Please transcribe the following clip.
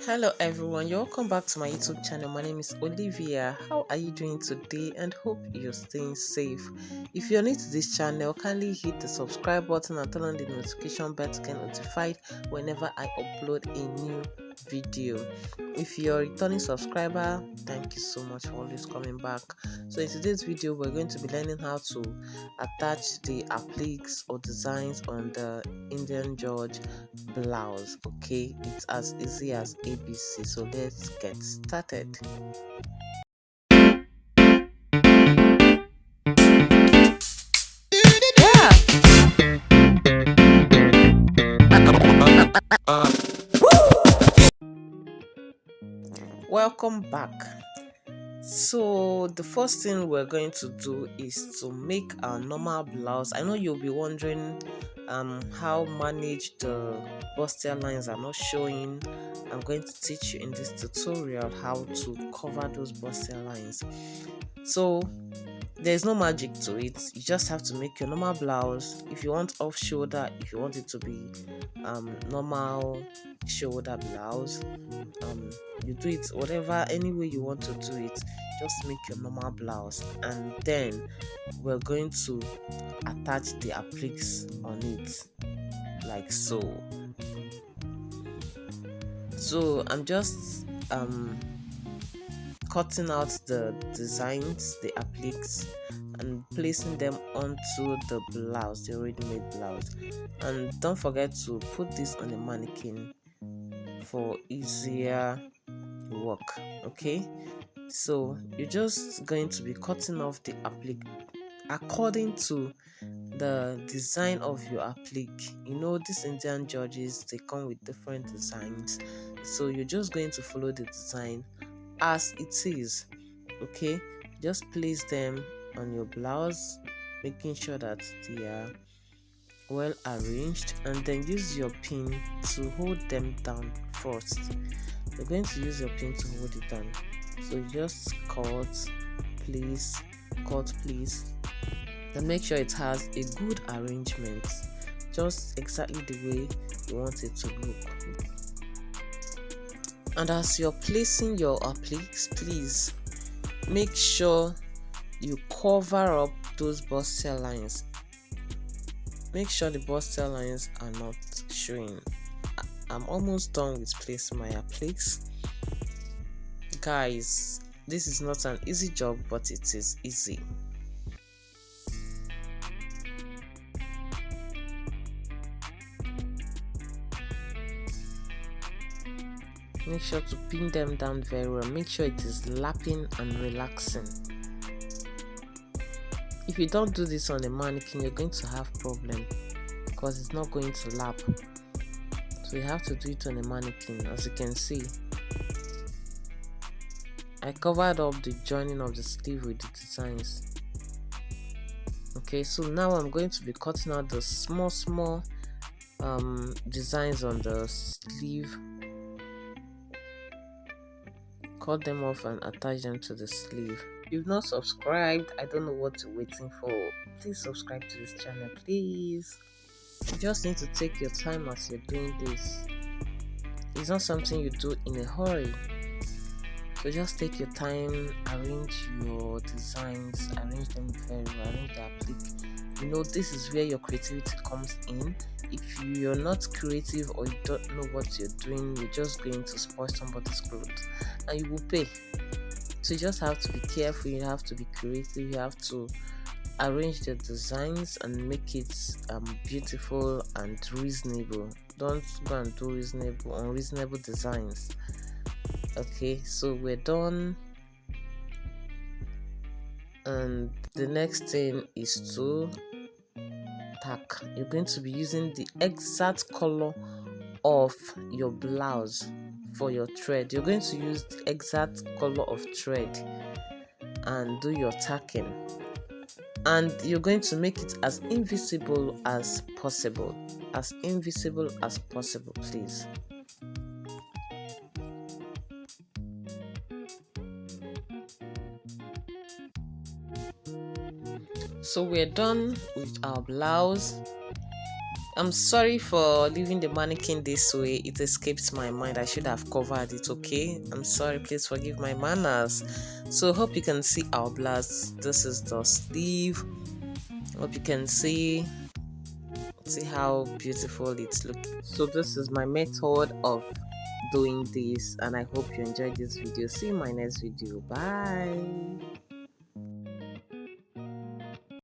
Hello everyone, you're welcome back to my YouTube channel. My name is Olivia. How are you doing today? And hope you're staying safe. If you're new to this channel, kindly hit the subscribe button and turn on the notification bell to get notified whenever I upload a new video. If you're a returning subscriber, thank you so much for always coming back. So in today's video, we're going to be learning how to attach the appliques or designs on the Indian George blouse. Okay, it's as easy as ABC. So let's get started. Welcome back. So the first thing we're going to do is to make our normal blouse. I know you'll be wondering how manage the bustier lines are not showing. I'm going to teach you in this tutorial how to cover those bustier lines. So there's no magic to it. You just have to make your normal blouse. If you want off shoulder, if you want it to be normal shoulder blouse, you do it whatever any way you want to do it. Just make your normal blouse, and then we're going to attach the appliques on it like so. So I'm just cutting out the designs, the appliques, and placing them onto the blouse, the already made blouse. And don't forget to put this on the mannequin for easier work. Okay, so you're just going to be cutting off the applique according to the design of your applique. You know, these Indian Georges, they come with different designs, so you're just going to follow the design as it is. Okay, just place them on your blouse, making sure that they are well arranged, and then use your pin to hold them down first. You're going to use your pin to hold it down. So just cut, please, and make sure it has a good arrangement, just exactly the way you want it to look. And as you're placing your appliques, please make sure you cover up those bustier lines. Make sure the bustier lines are not showing. I'm almost done with placing my appliques. Guys, this is not an easy job, but it is easy. Make sure to pin them down very well. Make sure it is lapping and relaxing. If you don't do this on the mannequin, you're going to have problem because it's not going to lap. So you have to do it on the mannequin. As you can see, I covered up the joining of the sleeve with the designs. Okay, so now I'm going to be cutting out the small designs on the sleeve. Cut them off and attach them to the sleeve. If you've not subscribed, I don't know what you're waiting for. Please subscribe to this channel, please. You just need to take your time as you're doing this. It's not something you do in a hurry. So just take your time, arrange your designs, arrange them very well, arrange the applique. You know, this is where your creativity comes in. If you're not creative or you don't know what you're doing, you're just going to spoil somebody's clothes and you will pay. So you just have to be careful, you have to be creative, you have to arrange the designs and make it beautiful and reasonable. Don't go and do unreasonable designs. Okay, so we're done, and the next thing is to tack. You're going to be using the exact color of your blouse for your thread. You're going to use the exact color of thread and do your tacking, and you're going to make it as invisible as possible, please. So we're done with our blouse, I'm sorry for leaving the mannequin this way. It escaped my mind. I should have covered it, okay? I'm sorry. Please forgive my manners. So hope you can see our blouse. This is the sleeve. Hope you can see how beautiful it looks. So this is my method of doing this, and I hope you enjoyed this video. See you in my next video. Bye.